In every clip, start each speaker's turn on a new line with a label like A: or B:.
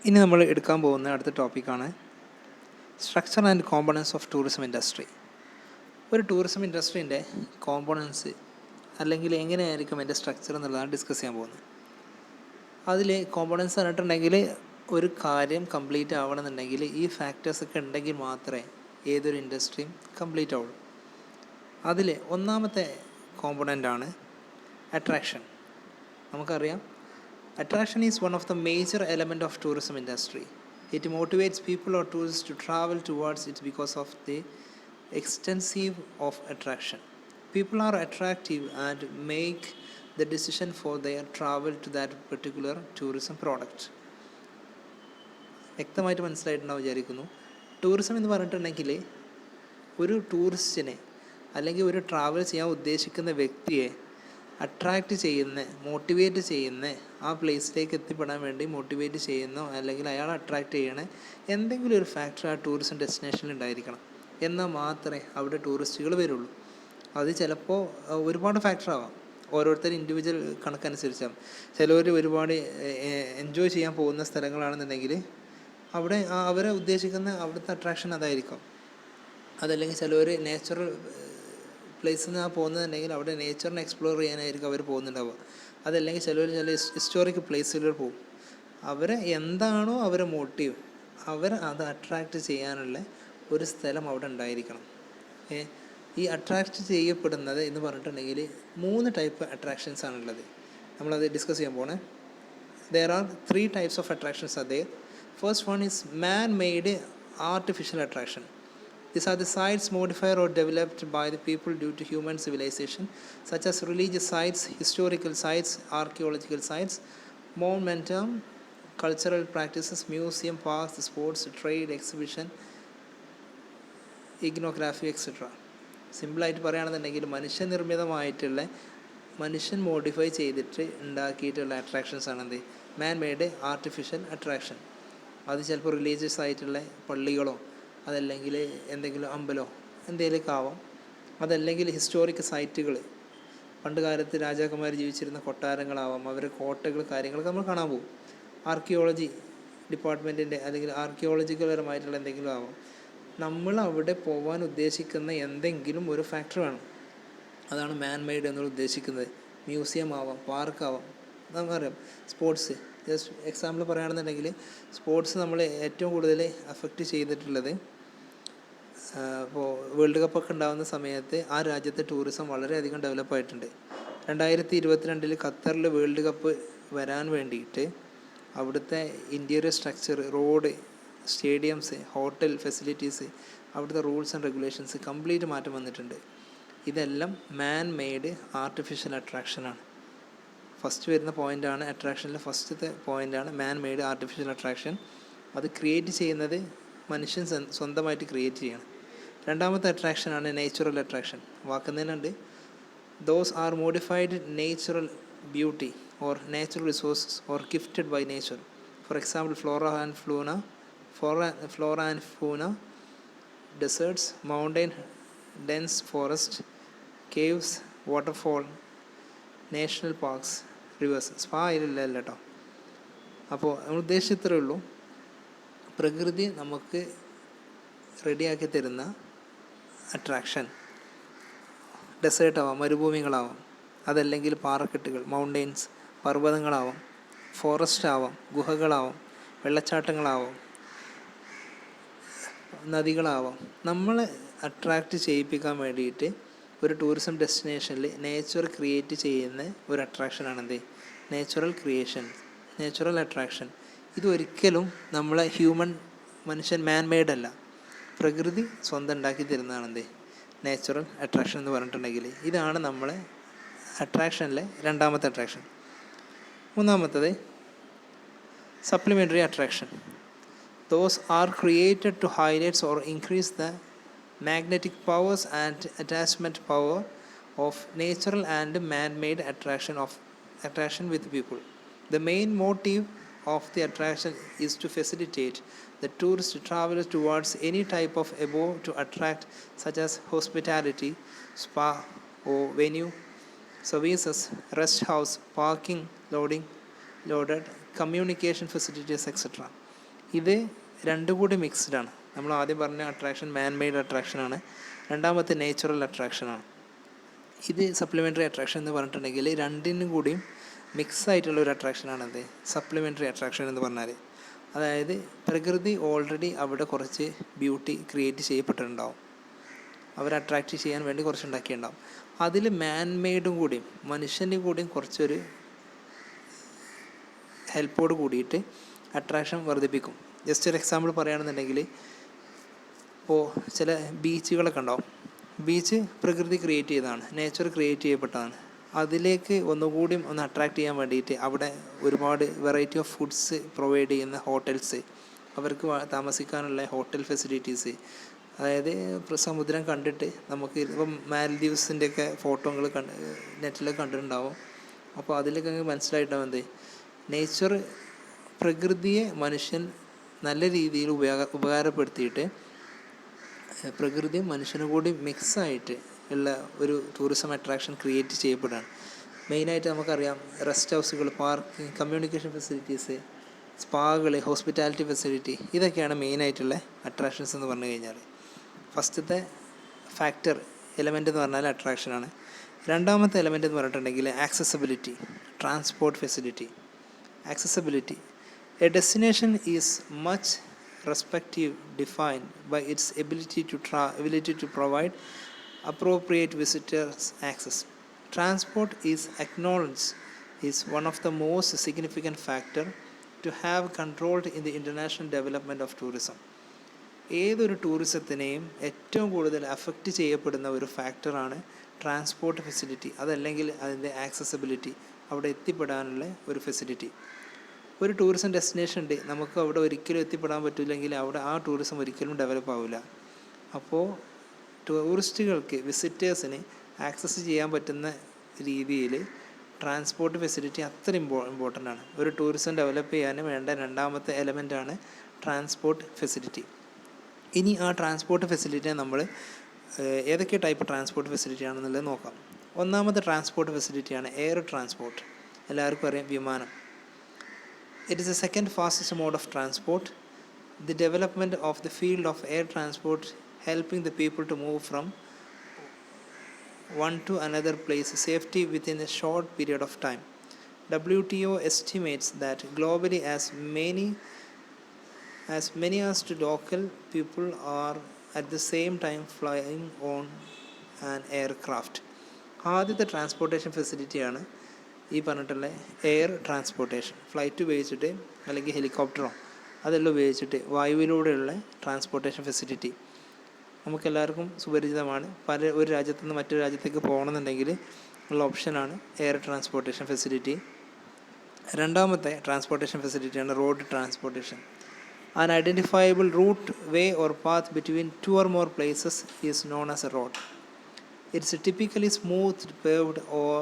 A: ഇനി നമ്മൾ എടുക്കാൻ പോകുന്ന അടുത്ത ടോപ്പിക്കാണ് structure and components of tourism industry. ഒരു ടൂറിസം ഇൻഡസ്ട്രീൻ്റെ കോമ്പണൻസ് അല്ലെങ്കിൽ എങ്ങനെയായിരിക്കും അതിൻ്റെ സ്ട്രക്ചർ എന്നുള്ളതാണ് ഡിസ്കസ് ചെയ്യാൻ പോകുന്നത്. അതിൽ കോമ്പണൻസ് പറഞ്ഞിട്ടുണ്ടെങ്കിൽ ഒരു കാര്യം കംപ്ലീറ്റ് ആവണമെന്നുണ്ടെങ്കിൽ ഈ ഫാക്ടേഴ്സൊക്കെ ഉണ്ടെങ്കിൽ മാത്രമേ ഏതൊരു ഇൻഡസ്ട്രിയും കംപ്ലീറ്റ് ആവുള്ളൂ. അതിൽ ഒന്നാമത്തെ കോമ്പണൻ്റാണ് അട്രാക്ഷൻ. നമുക്കറിയാം, attraction is one of the major element of tourism industry. It motivates people or tourists to travel towards it because of the extensive of attraction. People are attractive and make the decision for their travel to that particular tourism product. വ്യക്തമായിട്ട് മനസ്സിലായിട്ടുണ്ടാവും വിചാരിക്കുന്നു. Tourism എന്ന് പറഞ്ഞിട്ടുണ്ടെങ്കിൽ ഒരു ടൂറിസ്റ്റിനെ അല്ലെങ്കിൽ ഒരു travel ചെയ്യാൻ ഉദ്ദേശിക്കുന്ന വ്യക്തിയെ അട്രാക്റ്റ് ചെയ്യുന്ന, മോട്ടിവേറ്റ് ചെയ്യുന്ന, ആ പ്ലേസിലേക്ക് എത്തിപ്പെടാൻ വേണ്ടി മോട്ടിവേറ്റ് ചെയ്യുന്നോ അല്ലെങ്കിൽ അയാൾ അട്രാക്റ്റ് ചെയ്യണ എന്തെങ്കിലും ഒരു ഫാക്ടർ ആ ടൂറിസം ഡെസ്റ്റിനേഷനിൽ ഉണ്ടായിരിക്കണം. എന്നാൽ മാത്രമേ അവിടെ ടൂറിസ്റ്റുകൾ വരുള്ളൂ. അത് ചിലപ്പോൾ ഒരുപാട് ഫാക്ടർ ആവാം, ഓരോരുത്തർ ഇൻഡിവിജ്വൽ കണക്കനുസരിച്ചാണ്. ചിലവർ ഒരുപാട് എൻജോയ് ചെയ്യാൻ പോകുന്ന സ്ഥലങ്ങളാണെന്നുണ്ടെങ്കിൽ അവിടെ അവരെ ഉദ്ദേശിക്കുന്ന അവിടുത്തെ അട്രാക്ഷൻ അതായിരിക്കും. അതല്ലെങ്കിൽ ചിലവർ നേച്ചുറൽ പ്ലേസിൽ നിന്നാണ് പോകുന്നതെന്നുണ്ടെങ്കിൽ അവിടെ നേച്ചറിനെ എക്സ്പ്ലോർ ചെയ്യാനായിരിക്കും അവർ പോകുന്നുണ്ടാവുക. അതല്ലെങ്കിൽ ചില ഹിസ്റ്റോറിക് പ്ലേസുകൾ പോകും. അവരെ എന്താണോ അവരെ മോട്ടീവ്, അവരെ അത് അട്രാക്റ്റ് ചെയ്യാനുള്ള ഒരു സ്ഥലം അവിടെ ഉണ്ടായിരിക്കണം. ഈ അട്രാക്റ്റ് ചെയ്യപ്പെടുന്നത് എന്ന് പറഞ്ഞിട്ടുണ്ടെങ്കിൽ 3 ടൈപ്പ് അട്രാക്ഷൻസ് ആണുള്ളത്. നമ്മളത് ഡിസ്കസ് ചെയ്യാൻ പോണേ. There are 3 types of attractions are there. First one is man-made artificial attraction. These are the sites modified or developed by the people due to human civilization, such as religious sites, historical sites, archaeological sites, momentum, cultural practices, museum, parks, sports, trade, exhibition, iconography, etc. സിമ്പിളായിട്ട് പറയുകയാണെന്നുണ്ടെങ്കിൽ മനുഷ്യനിർമ്മിതമായിട്ടുള്ള, മനുഷ്യൻ modify ചെയ്തിട്ട് ഉണ്ടാക്കിയിട്ടുള്ള attractions ആണ് എന്ത് മാൻ made artificial attraction. അത് ചിലപ്പോൾ religious ആയിട്ടുള്ള പള്ളികളോ അതല്ലെങ്കിൽ എന്തെങ്കിലും അമ്പലമോ എന്തെങ്കിലുമൊക്കെ ആവാം. അതല്ലെങ്കിൽ ഹിസ്റ്റോറിക് സൈറ്റുകൾ, പണ്ട് കാലത്ത് രാജാക്കന്മാർ ജീവിച്ചിരുന്ന കൊട്ടാരങ്ങളാവാം, അവരുടെ കോട്ടകൾ, കാര്യങ്ങളൊക്കെ നമ്മൾ കാണാൻ പോകും. ആർക്കിയോളജി ഡിപ്പാർട്ട്മെൻറ്റിൻ്റെ അല്ലെങ്കിൽ ആർക്കിയോളജിക്കൽ പരമായിട്ടുള്ള എന്തെങ്കിലും ആവാം. നമ്മൾ അവിടെ പോകാൻ ഉദ്ദേശിക്കുന്ന എന്തെങ്കിലും ഒരു ഫാക്ടർ വേണം. അതാണ് മാൻ മെയ്ഡ് എന്നുള്ള ഉദ്ദേശിക്കുന്നത്. മ്യൂസിയം ആവാം, പാർക്കാവാം, നമുക്കറിയാം. സ്പോർട്സ്, ജസ്റ്റ് എക്സാമ്പിൾ പറയുകയാണെന്നുണ്ടെങ്കിൽ സ്പോർട്സ് നമ്മൾ ഏറ്റവും കൂടുതൽ അഫക്റ്റ് ചെയ്തിട്ടുള്ളത് ഇപ്പോൾ വേൾഡ് കപ്പൊക്കെ ഉണ്ടാകുന്ന സമയത്ത് ആ രാജ്യത്തെ ടൂറിസം വളരെയധികം ഡെവലപ്പായിട്ടുണ്ട്. 2022 ഖത്തറിൽ വേൾഡ് കപ്പ് വരാൻ വേണ്ടിയിട്ട് അവിടുത്തെ interior structure, road, stadiums, hotel facilities, അവിടുത്തെ റൂൾസ് ആൻഡ് റെഗുലേഷൻസ് കംപ്ലീറ്റ് മാറ്റം വന്നിട്ടുണ്ട്. ഇതെല്ലാം മാൻ മെയ്ഡ് ആർട്ടിഫിഷ്യൽ അട്രാക്ഷനാണ്. ഫസ്റ്റ് വരുന്ന പോയിൻ്റാണ് അട്രാക്ഷനിലെ ഫസ്റ്റത്തെ പോയിൻ്റാണ് മാൻ മെയ്ഡ് ആർട്ടിഫിഷ്യൽ അട്രാക്ഷൻ. അത് ക്രിയേറ്റ് ചെയ്യുന്നത് മനുഷ്യൻ സ്വന്തമായിട്ട് ക്രിയേറ്റ് ചെയ്യണം. രണ്ടാമത്തെ അട്രാക്ഷനാണ് നാച്ചുറൽ അട്രാക്ഷൻ. വാക്കുന്നതിനുണ്ട് those are modified natural beauty or natural resources or gifted by nature. For example flora and fauna, deserts, mountain, dense forest, caves, waterfall, national parks, reverse. Spa അതിലില്ല കേട്ടോ. അപ്പോൾ നമ്മൾ ഉദ്ദേശിച്ചത്രേ ഉള്ളൂ, പ്രകൃതി നമുക്ക് റെഡിയാക്കി തരുന്ന അട്രാക്ഷൻ. ഡെസേർട്ടാവാം, മരുഭൂമികളാവാം, അതല്ലെങ്കിൽ പാറക്കെട്ടുകൾ, മൗണ്ടെയിൻസ്, പർവ്വതങ്ങളാവാം, ഫോറസ്റ്റ് ആവാം, ഗുഹകളാവാം, വെള്ളച്ചാട്ടങ്ങളാവാം, നദികളാവാം. നമ്മളെ അട്രാക്റ്റ് ചെയ്യിപ്പിക്കാൻ വേണ്ടിയിട്ട് ഒരു ടൂറിസം ഡെസ്റ്റിനേഷനിൽ നേച്ചർ ക്രിയേറ്റ് ചെയ്യുന്ന ഒരു അട്രാക്ഷനാണെന്ത് നാച്ചുറൽ ക്രിയേഷൻ, നാച്ചുറൽ അട്രാക്ഷൻ. ഇതൊരിക്കലും നമ്മളെ മനുഷ്യൻ മാൻ മെയ്ഡ് അല്ല, പ്രകൃതി സ്വന്തം ഉണ്ടാക്കി തരുന്നതാണെന്ത് നാച്ചുറൽ അട്രാക്ഷൻ എന്ന് പറഞ്ഞിട്ടുണ്ടെങ്കിൽ. ഇതാണ് നമ്മളെ അട്രാക്ഷനിലെ രണ്ടാമത്തെ അട്രാക്ഷൻ. മൂന്നാമത്തത് supplementary attraction. Those are created to highlights or increase the magnetic powers and attachment power of natural and man-made attraction with people. The main motive of the attraction is to facilitate the tourist traveler towards any type of above to attract, such as hospitality, spa or venue, services, rest house, parking, loaded, communication facilities, etc. ഇത് രണ്ടും കൂടി മിക്സ്ഡാണ്. നമ്മൾ ആദ്യം പറഞ്ഞ attraction മാൻ made അട്രാക്ഷനാണ്, രണ്ടാമത്തെ natural അട്രാക്ഷനാണ്. ഇത് supplementary attraction എന്ന് പറഞ്ഞിട്ടുണ്ടെങ്കിൽ രണ്ടിനും കൂടിയും മിക്സ് ആയിട്ടുള്ള ഒരു അട്രാക്ഷനാണത് സപ്ലിമെൻ്ററി അട്രാക്ഷൻ എന്ന് പറഞ്ഞാൽ. അതായത് പ്രകൃതി ഓൾറെഡി അവിടെ കുറച്ച് ബ്യൂട്ടി ക്രിയേറ്റ് ചെയ്യപ്പെട്ടിട്ടുണ്ടാവും, അവർ അട്രാക്റ്റ് ചെയ്യാൻ വേണ്ടി കുറച്ച് ഉണ്ടാക്കിയിട്ടുണ്ടാവും. അതിൽ മാൻ മെയ്ഡും കൂടിയും മനുഷ്യൻ്റെ കൂടിയും കുറച്ചൊരു ഹെൽപ്പോട് കൂടിയിട്ട് അട്രാക്ഷൻ വർദ്ധിപ്പിക്കും. ജസ്റ്റ് ഒരു എക്സാമ്പിൾ പറയുകയാണെന്നുണ്ടെങ്കിൽ, ഇപ്പോൾ ചില ബീച്ചുകളൊക്കെ ഉണ്ടാവും. ബീച്ച് പ്രകൃതി ക്രിയേറ്റ് ചെയ്തതാണ്, നേച്ചർ ക്രിയേറ്റ് ചെയ്യപ്പെട്ടതാണ്. അതിലേക്ക് ഒന്നുകൂടി ഒന്ന് അട്രാക്റ്റ് ചെയ്യാൻ വേണ്ടിയിട്ട് അവിടെ ഒരുപാട് വെറൈറ്റി ഓഫ് ഫുഡ്സ് പ്രൊവൈഡ് ചെയ്യുന്ന ഹോട്ടൽസ്, അവർക്ക് താമസിക്കാനുള്ള ഹോട്ടൽ ഫെസിലിറ്റീസ്, അതായത് സമുദ്രം കണ്ടിട്ട് നമുക്ക് ഇപ്പം മാൽദീവ്സിൻ്റെയൊക്കെ ഫോട്ടോകൾ നെറ്റിലൊക്കെ കണ്ടിട്ടുണ്ടാവും. അപ്പോൾ അതിലൊക്കെ മനസ്സിലായിട്ടാവും എന്ത് നേച്ചർ, പ്രകൃതിയെ മനുഷ്യൻ നല്ല രീതിയിൽ ഉപകാരപ്പെടുത്തിയിട്ട് പ്രകൃതിയും മനുഷ്യനും കൂടി മിക്സായിട്ട് ഉള്ള ഒരു ടൂറിസം അട്രാക്ഷൻ ക്രിയേറ്റ് ചെയ്യപ്പെടുകയാണ്. മെയിനായിട്ട് നമുക്കറിയാം റെസ്റ്റ് ഹൗസുകൾ, പാർക്കിംഗ്, കമ്മ്യൂണിക്കേഷൻ ഫെസിലിറ്റീസ്, സ്പാകൾ, ഹോസ്പിറ്റാലിറ്റി ഫെസിലിറ്റി, ഇതൊക്കെയാണ് മെയിനായിട്ടുള്ള അട്രാക്ഷൻസ് എന്ന് പറഞ്ഞു കഴിഞ്ഞാൽ. ഫസ്റ്റത്തെ ഫാക്ടർ എലമെൻ്റ് എന്ന് പറഞ്ഞാൽ അട്രാക്ഷനാണ്. രണ്ടാമത്തെ എലമെൻ്റ് എന്ന് പറഞ്ഞിട്ടുണ്ടെങ്കിൽ accessibility, transport facility. Accessibility, A destination is much respective defined by its ability to provide appropriate visitors access. Transport is acknowledged is one of the most significant factor to have controlled in the international development of tourism. ഏതൊരു ടൂറിസത്തിനെയും ഏറ്റവും കൂടുതൽ affect ചെയ്യപ്പെടുന്ന ഒരു ഫാക്ടറാണ് transport facility, അതല്ലെങ്കിൽ അതിൻ്റെ accessibility, അവിടെ എത്തിപ്പെടാനുള്ള ഒരു ഫെസിലിറ്റി. ഒരു ടൂറിസം ഡെസ്റ്റിനേഷൻ ഉണ്ട്, നമുക്ക് അവിടെ ഒരിക്കലും എത്തിപ്പെടാൻ പറ്റില്ലെങ്കിൽ അവിടെ ആ ടൂറിസം ഒരിക്കലും ഡെവലപ്പ് ആവില്ല. അപ്പോൾ ടൂറിസ്റ്റുകൾക്ക്, വിസിറ്റേഴ്സിന് ആക്സസ് ചെയ്യാൻ പറ്റുന്ന രീതിയിൽ ട്രാൻസ്പോർട്ട് ഫെസിലിറ്റി അത്ര ഇമ്പോർട്ടൻ്റ് ആണ്. ഒരു ടൂറിസം ഡെവലപ്പ് ചെയ്യാൻ വേണ്ട രണ്ടാമത്തെ എലമെൻ്റാണ് ട്രാൻസ്പോർട്ട് ഫെസിലിറ്റി. ഇനി ആ ട്രാൻസ്പോർട്ട് ഫെസിലിറ്റിയെ നമ്മൾ ഏതൊക്കെ ടൈപ്പ് ട്രാൻസ്പോർട്ട് ഫെസിലിറ്റി ആണെന്നുള്ളത് നോക്കാം. ഒന്നാമത്തെ ട്രാൻസ്പോർട്ട് ഫെസിലിറ്റിയാണ് എയർ ട്രാൻസ്പോർട്ട്. എല്ലാവർക്കും അറിയാം, വിമാനം. It is the second fastest mode of transport. The development of the field of air transport helping the people to move from one to another place safely within a short period of time. WTO estimates that globally as many as to local people are at the same time flying on an aircraft. ആദ്യത്തെ transportation ഫെസിലിറ്റിയാണ് ഈ പറഞ്ഞിട്ടുള്ള air transportation. Flight ഉപയോഗിച്ചിട്ട് അല്ലെങ്കിൽ ഹെലികോപ്റ്ററോ അതെല്ലാം ഉപയോഗിച്ചിട്ട് വായുവിലൂടെയുള്ള transportation facility നമുക്കെല്ലാവർക്കും സുപരിചിതമാണ്. ഒരു രാജ്യത്തു നിന്ന് മറ്റൊരു രാജ്യത്തേക്ക് പോകണമെന്നുണ്ടെങ്കിൽ ഉള്ള ഓപ്ഷനാണ് എയർ ട്രാൻസ്പോർട്ടേഷൻ ഫെസിലിറ്റി. രണ്ടാമത്തെ ട്രാൻസ്പോർട്ടേഷൻ ഫെസിലിറ്റിയാണ് road transportation. An identifiable route, way or path between two or more places is known as a road. It's typically smooth, paved or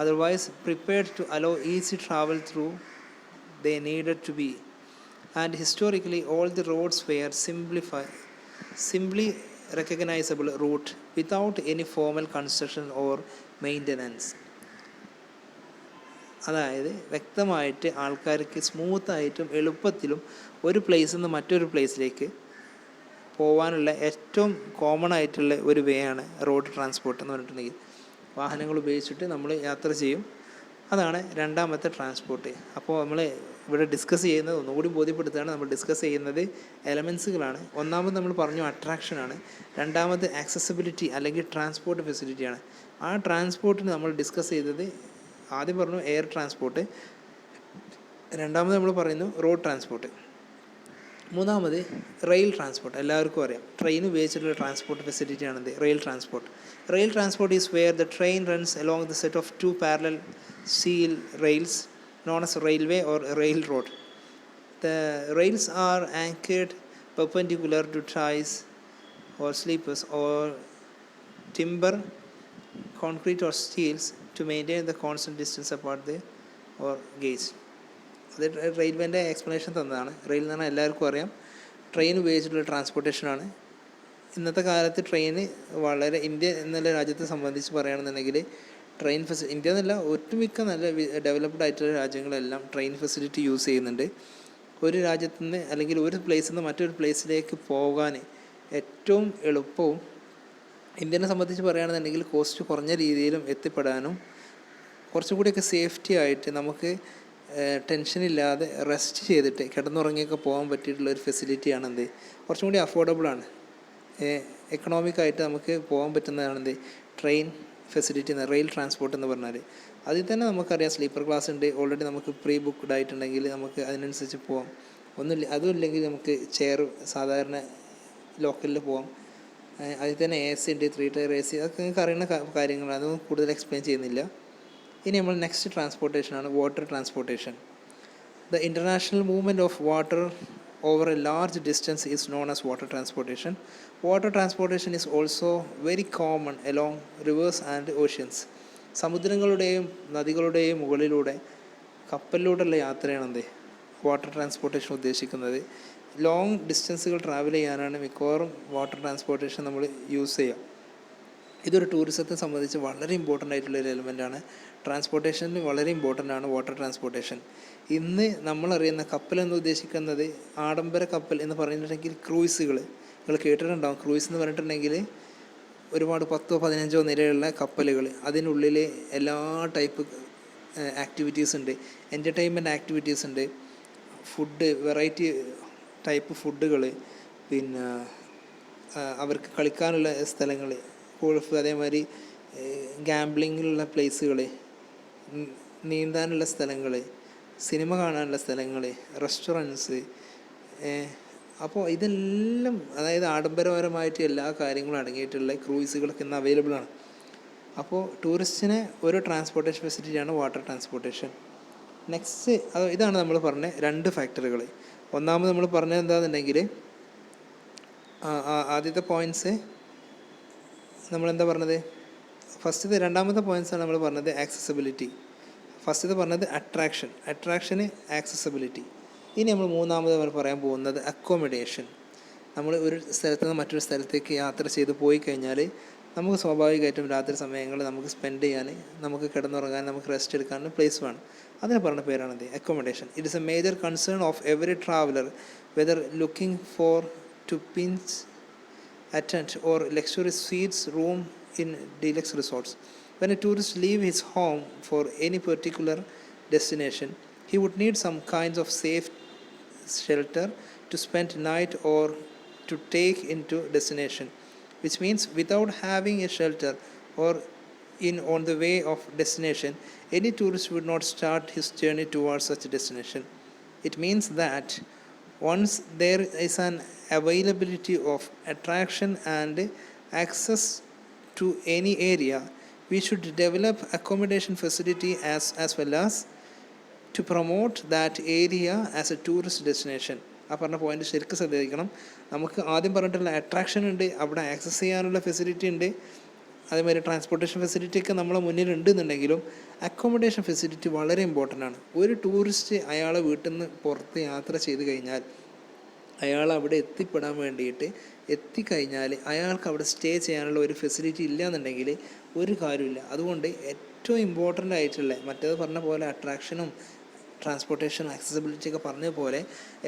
A: otherwise prepared to allow easy travel through they needed to be. And historically all the roads were simply recognizable route without any formal construction or maintenance. അതായത് വ്യക്തമായിട്ട് ആൾക്കാർക്ക് സ്മൂത്തായിട്ടും എളുപ്പത്തിലും ഒരു പ്ലേസിൽ നിന്ന് മറ്റൊരു പ്ലേസിലേക്ക് പോകാനുള്ള ഏറ്റവും കോമൺ ആയിട്ടുള്ള ഒരു വേ ആണ് റോഡ് ട്രാൻസ്പോർട്ട് എന്ന് പറഞ്ഞിട്ടുണ്ടെങ്കിൽ. വാഹനങ്ങൾ ഉപയോഗിച്ചിട്ട് നമ്മൾ യാത്ര ചെയ്യും, അതാണ് രണ്ടാമത്തെ ട്രാൻസ്പോർട്ട്. അപ്പോൾ നമ്മൾ ഇവിടെ ഡിസ്കസ് ചെയ്യുന്നത് ഒന്നുകൂടി ബോധ്യപ്പെടുത്തുകയാണ്, നമ്മൾ ഡിസ്കസ് ചെയ്യുന്നത് എലമെൻസുകളാണ്. ഒന്നാമത് നമ്മൾ പറഞ്ഞു അട്രാക്ഷനാണ്, രണ്ടാമത് ആക്സസിബിലിറ്റി അല്ലെങ്കിൽ ട്രാൻസ്പോർട്ട് ഫെസിലിറ്റിയാണ്. ആ ട്രാൻസ്പോർട്ടിന് നമ്മൾ ഡിസ്കസ് ചെയ്തത് ആദ്യം പറഞ്ഞു എയർ ട്രാൻസ്പോർട്ട്, രണ്ടാമത് നമ്മൾ പറയുന്നു റോഡ് ട്രാൻസ്പോർട്ട്, മൂന്നാമത് റെയിൽ ട്രാൻസ്പോർട്ട്. എല്ലാവർക്കും അറിയാം ട്രെയിൻ ഉപയോഗിച്ചിട്ടുള്ള ട്രാൻസ്പോർട്ട് ഫെസിലിറ്റിയാണത് rail transport. Rail transport is where the train runs along the set of two parallel steel rails known as railway or railroad. The rails are anchored perpendicular to ties or sleepers or timber, concrete or steels to maintain the constant distance apart or gauge. അത് റെയിൽവേൻ്റെ explanation തന്നതാണ്. Rail എന്ന് പറഞ്ഞാൽ എല്ലാവർക്കും അറിയാം train ഉപയോഗിച്ചിട്ടുള്ള ട്രാൻസ്പോർട്ടേഷനാണ്. ഇന്നത്തെ കാലത്ത് train വളരെ, ഇന്ത്യ എന്നുള്ള രാജ്യത്തെ സംബന്ധിച്ച് പറയുകയാണെന്നുണ്ടെങ്കിൽ ട്രെയിൻ ഇന്ത്യ എന്നല്ല ഒട്ടുമിക്ക നല്ല ഡെവലപ്ഡ് ആയിട്ടുള്ള രാജ്യങ്ങളെല്ലാം ട്രെയിൻ ഫെസിലിറ്റി യൂസ് ചെയ്യുന്നുണ്ട്. ഒരു രാജ്യത്തു നിന്ന് അല്ലെങ്കിൽ ഒരു പ്ലേസിൽ നിന്ന് മറ്റൊരു പ്ലേസിലേക്ക് പോകാൻ ഏറ്റവും എളുപ്പവും ഇന്ത്യനെ സംബന്ധിച്ച് പറയുകയാണെന്നുണ്ടെങ്കിൽ കോസ്റ്റ് കുറഞ്ഞ രീതിയിലും എത്തിപ്പെടാനും കുറച്ചും കൂടിയൊക്കെ സേഫ്റ്റി ആയിട്ട് നമുക്ക് ടെൻഷനില്ലാതെ റെസ്റ്റ് ചെയ്തിട്ട് കിടന്നുറങ്ങിയൊക്കെ പോകാൻ പറ്റിയിട്ടുള്ളൊരു ഫെസിലിറ്റിയാണ് എന്ത്, കുറച്ചും കൂടി അഫോർഡബിളാണ്, എക്കണോമിക്കായിട്ട് നമുക്ക് പോകാൻ പറ്റുന്നതാണെന്ത് ട്രെയിൻ ഫെസിലിറ്റി എന്ന്, റെയിൽ ട്രാൻസ്പോർട്ട് എന്ന് പറഞ്ഞാൽ. അതിൽ തന്നെ നമുക്കറിയാം സ്ലീപ്പർ ക്ലാസ് ഉണ്ട്, ഓൾറെഡി നമുക്ക് പ്രീ ബുക്ക്ഡ് ആയിട്ടുണ്ടെങ്കിൽ നമുക്ക് അതിനനുസരിച്ച് പോകാം. ഒന്നുമില്ല, അതും ഇല്ലെങ്കിൽ നമുക്ക് ചെയർ സാധാരണ ലോക്കലിൽ പോകാം. അതിൽ തന്നെ AC ഉണ്ട്, 3 ടയർ AC, അതൊക്കെ നിങ്ങൾക്ക് അറിയുന്ന കാര്യങ്ങളാണ്, അതൊന്നും കൂടുതൽ എക്സ്പ്ലെയിൻ ചെയ്യുന്നില്ല. ഇനി നമ്മൾ നെക്സ്റ്റ് ട്രാൻസ്പോർട്ടേഷനാണ് water transportation. The international movement of water over a large distance is known as water transportation. Water transportation is also very common along rivers and oceans. സമുദ്രങ്ങളുടെയും നദികളുടെയും മുകളിലൂടെ കപ്പലിലൂടെയുള്ള യാത്രയാണ് എന്ത് വാട്ടർ ട്രാൻസ്പോർട്ടേഷൻ ഉദ്ദേശിക്കുന്നത്. ലോങ് ഡിസ്റ്റൻസുകൾ ട്രാവൽ ചെയ്യാനാണ് മിക്കവാറും water transportation നമ്മൾ use ചെയ്യുക. ഇതൊരു ടൂറിസത്തെ സംബന്ധിച്ച് വളരെ ഇമ്പോർട്ടൻ്റ് ആയിട്ടുള്ളൊരു എലിമെൻ്റാണ്. ട്രാൻസ്പോർട്ടേഷനിൽ വളരെ ഇമ്പോർട്ടൻ്റ് ആണ് വാട്ടർ ട്രാൻസ്പോർട്ടേഷൻ. ഇന്ന് നമ്മളറിയുന്ന കപ്പൽ എന്ന് ഉദ്ദേശിക്കുന്നത് ആഡംബര കപ്പൽ എന്ന് പറഞ്ഞിട്ടുണ്ടെങ്കിൽ ക്രൂയിസുകൾ, നിങ്ങൾ കേട്ടിട്ടുണ്ടാകും. ക്രൂയിസ് എന്ന് പറഞ്ഞിട്ടുണ്ടെങ്കിൽ ഒരുപാട് 10-15 നിലയുള്ള കപ്പലുകൾ, അതിനുള്ളിൽ എല്ലാ ടൈപ്പ് ആക്ടിവിറ്റീസ് ഉണ്ട്, എൻ്റർടൈൻമെൻറ്റ് ആക്ടിവിറ്റീസ് ഉണ്ട്, ഫുഡ്, വെറൈറ്റി ടൈപ്പ് ഫുഡുകൾ, പിന്നെ അവർക്ക് കളിക്കാനുള്ള സ്ഥലങ്ങൾ, ഗോൾഫ്, അതേമാതിരി ഗാംബ്ലിങ്ങിലുള്ള പ്ലേസുകൾ, നീന്താനുള്ള സ്ഥലങ്ങൾ, സിനിമ കാണാനുള്ള സ്ഥലങ്ങൾ, റെസ്റ്റോറൻറ്റ്സ്. അപ്പോൾ ഇതെല്ലാം, അതായത് ആഡംബരപരമായിട്ട് എല്ലാ കാര്യങ്ങളും അടങ്ങിയിട്ടുള്ള ക്രൂയിസുകളൊക്കെ ഇന്ന് അവൈലബിൾ ആണ്. അപ്പോൾ ടൂറിസ്റ്റിന് ഒരു ട്രാൻസ്പോർട്ടേഷൻ ഫെസിലിറ്റിയാണ് വാട്ടർ ട്രാൻസ്പോർട്ടേഷൻ. നെക്സ്റ്റ് ഇതാണ് നമ്മൾ പറഞ്ഞ 2 ഫാക്ടറുകൾ. ഒന്നാമത് നമ്മൾ പറഞ്ഞത് എന്താണെന്നുണ്ടെങ്കിൽ, ആദ്യത്തെ പോയിൻറ്റ്സ് നമ്മളെന്താ പറഞ്ഞത്, രണ്ടാമത്തെ പോയിൻറ്റ്സാണ് നമ്മൾ പറഞ്ഞത് ആക്സസിബിലിറ്റി. ഫസ്റ്റത്തെ പറഞ്ഞത് അട്രാക്ഷന് ആക്സസിബിലിറ്റി. ഇനി നമ്മൾ മൂന്നാമത് നമ്മൾ പറയാൻ പോകുന്നത് അക്കോമഡേഷൻ. നമ്മൾ ഒരു സ്ഥലത്ത് നിന്ന് മറ്റൊരു സ്ഥലത്തേക്ക് യാത്ര ചെയ്ത് പോയി കഴിഞ്ഞാൽ നമുക്ക് സ്വാഭാവികമായിട്ടും രാത്രി സമയങ്ങളിൽ നമുക്ക് സ്പെൻഡ് ചെയ്യാൻ, നമുക്ക് കിടന്നുറങ്ങാൻ, നമുക്ക് റെസ്റ്റ് എടുക്കാൻ പ്ലേസ് വേണം. അതിന് പറഞ്ഞ പേരാണത് accommodation. It is a major concern of every traveller whether looking for to pins attend or luxurious suites room in deluxe resorts. When a tourist leave his home for any particular destination, he would need some kinds of safe shelter to spend night or to take into destination, which means without having a shelter or on the way of destination, any tourist would not start his journey towards such a destination. It means that once there is an availability of attraction and access to any area, we should develop accommodation facility as well as to promote that area as a tourist destination. ആ പറഞ്ഞ point ശരിക്കും ശ്രദ്ധിക്കണം. നമുക്ക് ആദ്യം പറഞ്ഞിട്ടുള്ള attraction ഉണ്ട്, അവിടെ access ചെയ്യാനുള്ള ഫെസിലിറ്റി ഉണ്ട്, അതേമാതിരി ട്രാൻസ്പോർട്ടേഷൻ ഫെസിലിറ്റി ഒക്കെ നമ്മളെ മുന്നിൽ ഉണ്ടെന്നുണ്ടെങ്കിലും അക്കോമഡേഷൻ ഫെസിലിറ്റി വളരെ ഇമ്പോർട്ടൻ്റ് ആണ്. ഒരു ടൂറിസ്റ്റ് അയാളെ വീട്ടിൽ നിന്ന് പുറത്ത് യാത്ര ചെയ്ത് കഴിഞ്ഞാൽ അയാൾ അവിടെ എത്തിപ്പെടാൻ വേണ്ടിയിട്ട് എത്തിക്കഴിഞ്ഞാൽ അയാൾക്ക് അവിടെ സ്റ്റേ ചെയ്യാനുള്ള ഒരു ഫെസിലിറ്റി ഇല്ല എന്നുണ്ടെങ്കിൽ ഒരു കാര്യമില്ല. അതുകൊണ്ട് ഏറ്റവും ഇമ്പോർട്ടൻ്റ് ആയിട്ടുള്ള, മറ്റേത് പറഞ്ഞ പോലെ അട്രാക്ഷനും ട്രാൻസ്പോർട്ടേഷൻ ആക്സസിബിലിറ്റി ഒക്കെ പറഞ്ഞ പോലെ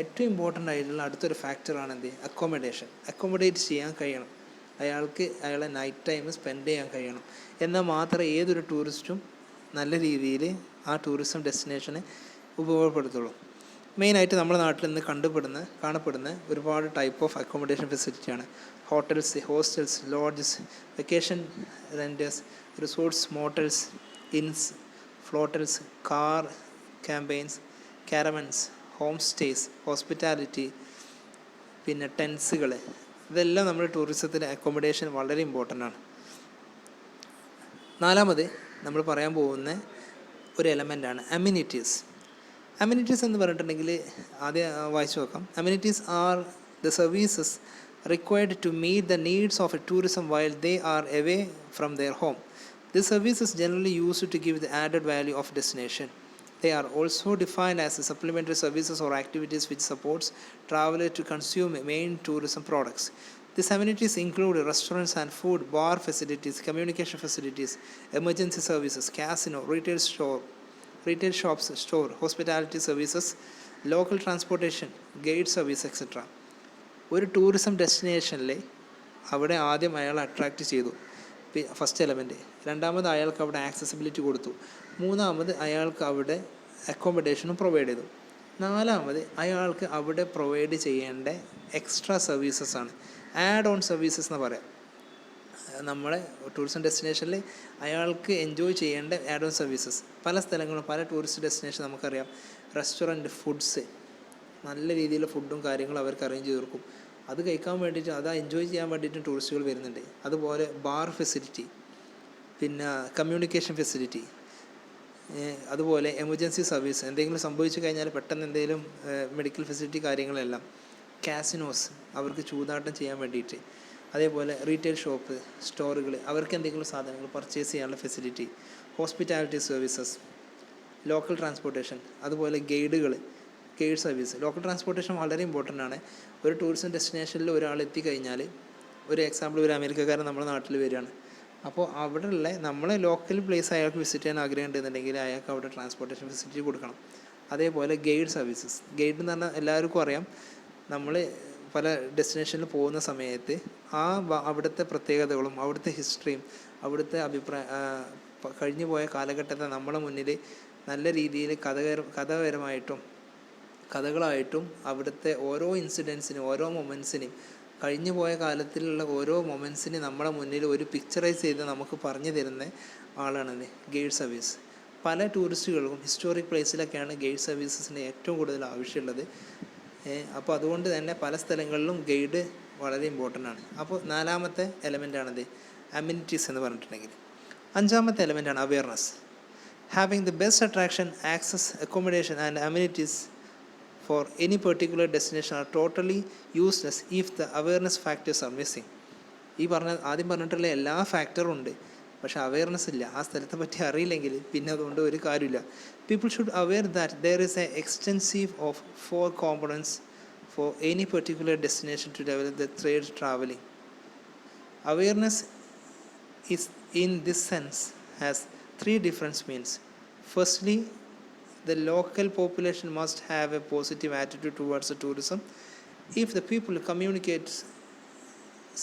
A: ഏറ്റവും ഇമ്പോർട്ടൻ്റ് ആയിട്ടുള്ള അടുത്തൊരു ഫാക്ടറാണ് എന്ത്, അക്കോമഡേഷൻ. അക്കോമഡേറ്റ് ചെയ്യാൻ കഴിയണം അയാൾക്ക്, അയാളെ നൈറ്റ് ടൈം സ്പെൻഡ് ചെയ്യാൻ കഴിയണം. എന്നാൽ മാത്രമേ ഏതൊരു ടൂറിസ്റ്റും നല്ല രീതിയിൽ ആ ടൂറിസം ഡെസ്റ്റിനേഷനെ ഉപയോഗപ്പെടുത്തുള്ളൂ. മെയിനായിട്ട് നമ്മുടെ നാട്ടിൽ നിന്ന് കാണപ്പെടുന്ന ഒരുപാട് ടൈപ്പ് ഓഫ് അക്കോമഡേഷൻ ഫെസിലിറ്റിയാണ്. Hotels, hostels, lodges, vacation renters, resorts, motels, inns, floatels, car campaigns, caravans, home stays, hospitality, പിന്നെ ടെൻസുകൾ. ഇതെല്ലാം നമ്മുടെ ടൂറിസത്തിൻ്റെ അക്കോമഡേഷൻ വളരെ ഇമ്പോർട്ടൻ്റ് ആണ്. നാലാമത് നമ്മൾ പറയാൻ പോകുന്ന ഒരു എലമെൻ്റാണ് അമ്യൂണിറ്റീസ്. അമ്യൂണിറ്റീസ് എന്ന് പറഞ്ഞിട്ടുണ്ടെങ്കിൽ ആദ്യം വായിച്ചു നോക്കാം. Amenities are the services required to meet the needs of a tourism while they are away from their home. This service is generally used to give the added value of destination. They are also defined as supplementary services or activities which supports travelers to consume main tourism products. These amenities include restaurants and food, bar facilities, communication facilities, emergency services, casino, retail shops, store, hospitality services, local transportation, guide service etcetera. ഒരു tourism ഡെസ്റ്റിനേഷനിൽ അവിടെ ആദ്യം അയാൾ attract ചെയ്തു, first element. രണ്ടാമത് അയാൾക്ക് അവിടെ accessibility കൊടുത്തു. മൂന്നാമത് അയാൾക്ക് അവിടെ അക്കോമഡേഷനും പ്രൊവൈഡ് ചെയ്തു. നാലാമത് അയാൾക്ക് അവിടെ പ്രൊവൈഡ് ചെയ്യേണ്ട എക്സ്ട്രാ സർവീസസ് ആണ്, ആഡ് ഓൺ സർവീസസ് എന്ന് പറയാം. നമ്മളെ ടൂറിസം ഡെസ്റ്റിനേഷനിൽ അയാൾക്ക് എൻജോയ് ചെയ്യേണ്ട ആഡ് ഓൺ സർവീസസ്. പല സ്ഥലങ്ങളും പല ടൂറിസ്റ്റ് ഡെസ്റ്റിനേഷൻ നമുക്കറിയാം, റെസ്റ്റോറൻറ്റ് ഫുഡ്സ്, നല്ല രീതിയിൽ ഫുഡും കാര്യങ്ങളും അവർക്ക് അറേഞ്ച് ചെയ്ത് കൊടുക്കും. അത് കഴിക്കാൻ വേണ്ടിയിട്ട്, അത് എൻജോയ് ചെയ്യാൻ വേണ്ടിയിട്ടും ടൂറിസ്റ്റുകൾ വരുന്നുണ്ട്. അതുപോലെ ബാർ ഫെസിലിറ്റി, പിന്നെ കമ്മ്യൂണിക്കേഷൻ ഫെസിലിറ്റി, അതുപോലെ എമർജൻസി സർവീസ്, എന്തെങ്കിലും സംഭവിച്ചു കഴിഞ്ഞാൽ പെട്ടെന്ന് എന്തെങ്കിലും മെഡിക്കൽ ഫെസിലിറ്റി കാര്യങ്ങളെല്ലാം. കാസിനോസ്, അവർക്ക് ചൂതാട്ടം ചെയ്യാൻ വേണ്ടിയിട്ട്. അതേപോലെ റീറ്റെയിൽ ഷോപ്പ്, സ്റ്റോറുകൾ, അവർക്ക് എന്തെങ്കിലും സാധനങ്ങൾ പർച്ചേസ് ചെയ്യാനുള്ള facility. Hospitality services, local transportation, അതുപോലെ ഗൈഡ് സർവീസ്. ലോക്കൽ ട്രാൻസ്പോർട്ടേഷൻ വളരെ ഇമ്പോർട്ടൻ്റ് ആണ്. ഒരു ടൂറിസം ഡെസ്റ്റിനേഷനിൽ ഒരാൾ എത്തിക്കഴിഞ്ഞാൽ, ഒരു എക്സാമ്പിൾ, ഒരു അമേരിക്കക്കാരൻ നമ്മുടെ നാട്ടിൽ വരികയാണ്. അപ്പോൾ അവിടെയുള്ള നമ്മളെ ലോക്കൽ പ്ലേസ് അയാൾക്ക് വിസിറ്റ് ചെയ്യാൻ ആഗ്രഹം ഉണ്ടെന്നുണ്ടെങ്കിൽ അയാൾക്ക് അവിടെ ട്രാൻസ്പോർട്ടേഷൻ ഫെസിലിറ്റി കൊടുക്കണം. അതേപോലെ ഗൈഡ് സർവീസസ്. ഗൈഡ് എന്ന് പറഞ്ഞാൽ എല്ലാവർക്കും അറിയാം, നമ്മൾ പല ഡെസ്റ്റിനേഷനിൽ പോകുന്ന സമയത്ത് അവിടുത്തെ പ്രത്യേകതകളും അവിടുത്തെ ഹിസ്റ്ററിയും അവിടുത്തെ കഴിഞ്ഞു പോയ കാലഘട്ടത്തെ നമ്മളെ മുന്നിൽ നല്ല രീതിയിൽ കഥപരമായിട്ടും കഥകളായിട്ടും അവിടുത്തെ ഓരോ ഇൻസിഡൻസിനും ഓരോ മൊമെൻറ്റ്സിനും കഴിഞ്ഞു പോയ കാലത്തിലുള്ള ഓരോ മൊമെൻറ്റ്സിന് നമ്മളെ മുന്നിൽ ഒരു പിക്ചറൈസ് ചെയ്ത് നമുക്ക് പറഞ്ഞു തരുന്ന ആളാണ് ഗൈഡ് സർവീസ്. പല ടൂറിസ്റ്റുകൾക്കും ഹിസ്റ്റോറിക് പ്ലേസിലൊക്കെയാണ് ഗൈഡ് സർവീസസിന് ഏറ്റവും കൂടുതൽ ആവശ്യമുള്ളത്. അപ്പോൾ അതുകൊണ്ട് തന്നെ പല സ്ഥലങ്ങളിലും ഗൈഡ് വളരെ ഇമ്പോർട്ടൻ്റ് ആണ്. അപ്പോൾ നാലാമത്തെ എലമെൻ്റാണത് അമ്യൂണിറ്റീസ് എന്ന് പറഞ്ഞിട്ടുണ്ടെങ്കിൽ. അഞ്ചാമത്തെ എലമെൻ്റാണ് awareness. Having the best attraction, access, accommodation and amenities for any particular destination are totally useless if the awareness factors are missing. ആദ്യം പറഞ്ഞിട്ടുള്ള എല്ലാ ഫാക്ടറും ഉണ്ട്, പക്ഷേ അവെയർനെസ് ഇല്ല. ആ സ്ഥലത്തെ പറ്റി അറിയില്ലെങ്കിൽ പിന്നെ അതുകൊണ്ട് ഒരു കാര്യമില്ല. People should aware that there is an extensive of 4 components for any particular destination to develop the trade traveling. Awareness is in this sense has 3 different means. Firstly, the local population must have a positive attitude towards the tourism. If the people communicate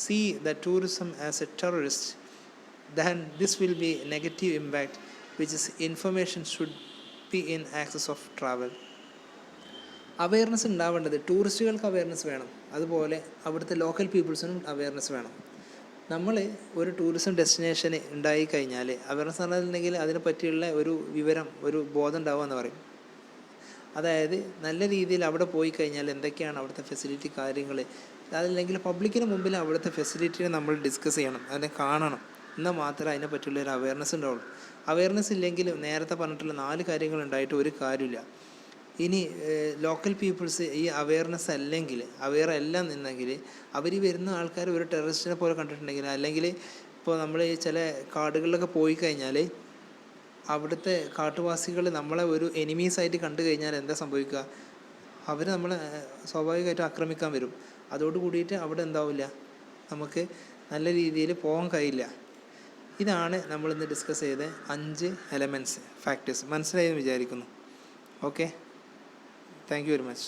A: see the tourism as a terrorist, then this will be a negative impact, which is information should be in access of travel. Awareness ഉണ്ടാവേണ്ടത് ടൂറിസ്റ്റുകൾക്ക് awareness വേണം, അതുപോലെ അവിടുത്തെ local പീപ്പിൾസിനും awareness വേണം. നമ്മൾ ഒരു tourism destination ഉണ്ടായിക്കഴിഞ്ഞാൽ awareness പറഞ്ഞിട്ടുണ്ടെങ്കിൽ അതിനെ പറ്റിയുള്ള ഒരു വിവരം, ഒരു ബോധം ഉണ്ടാവുക എന്ന് പറയും. അതായത് നല്ല രീതിയിൽ അവിടെ പോയി കഴിഞ്ഞാൽ എന്തൊക്കെയാണ് അവിടുത്തെ ഫെസിലിറ്റി കാര്യങ്ങൾ, അതല്ലെങ്കിൽ പബ്ലിക്കിന് മുമ്പിൽ അവിടുത്തെ ഫെസിലിറ്റിനെ നമ്മൾ ഡിസ്കസ് ചെയ്യണം, അതിനെ കാണണം, എന്നാൽ മാത്രമേ അതിനെ പറ്റിയുള്ള ഒരു അവെയർനെസ് ഉണ്ടാവുള്ളൂ. അവെയർനെസ് ഇല്ലെങ്കിൽ നേരത്തെ പറഞ്ഞിട്ടുള്ള 4 കാര്യങ്ങൾ ഉണ്ടായിട്ട് ഒരു കാര്യമില്ല. ഇനി ലോക്കൽ പീപ്പിൾസ് ഈ അവെയർനെസ് അല്ലെങ്കിൽ അവെയർ അല്ല നിന്നെങ്കിൽ അവർ വരുന്ന ആൾക്കാർ ഒരു ടെററിസ്റ്റിനെ പോലെ കണ്ടിട്ടുണ്ടെങ്കിൽ, അല്ലെങ്കിൽ ഇപ്പോൾ നമ്മൾ ഈ ചില കാടുകളിലൊക്കെ പോയി കഴിഞ്ഞാൽ അവിടുത്തെ കാട്ടുവാസികൾ നമ്മളെ ഒരു എനിമീസായിട്ട് കണ്ടു കഴിഞ്ഞാൽ എന്താ സംഭവിക്കുക, അവർ നമ്മളെ സ്വാഭാവികമായിട്ടും ആക്രമിക്കാൻ വരും. അതോട് കൂടിയിട്ട് അവിടെ എന്താവില്ല, നമുക്ക് നല്ല രീതിയിൽ പോകാൻ കഴിയില്ല. ഇതാണ് നമ്മളിന്ന് ഡിസ്കസ് ചെയ്ത 5 എലമെൻറ്റ്സ്, ഫാക്ടേഴ്സ്. മനസ്സിലായെന്ന് വിചാരിക്കുന്നു. Okay, thank you very much.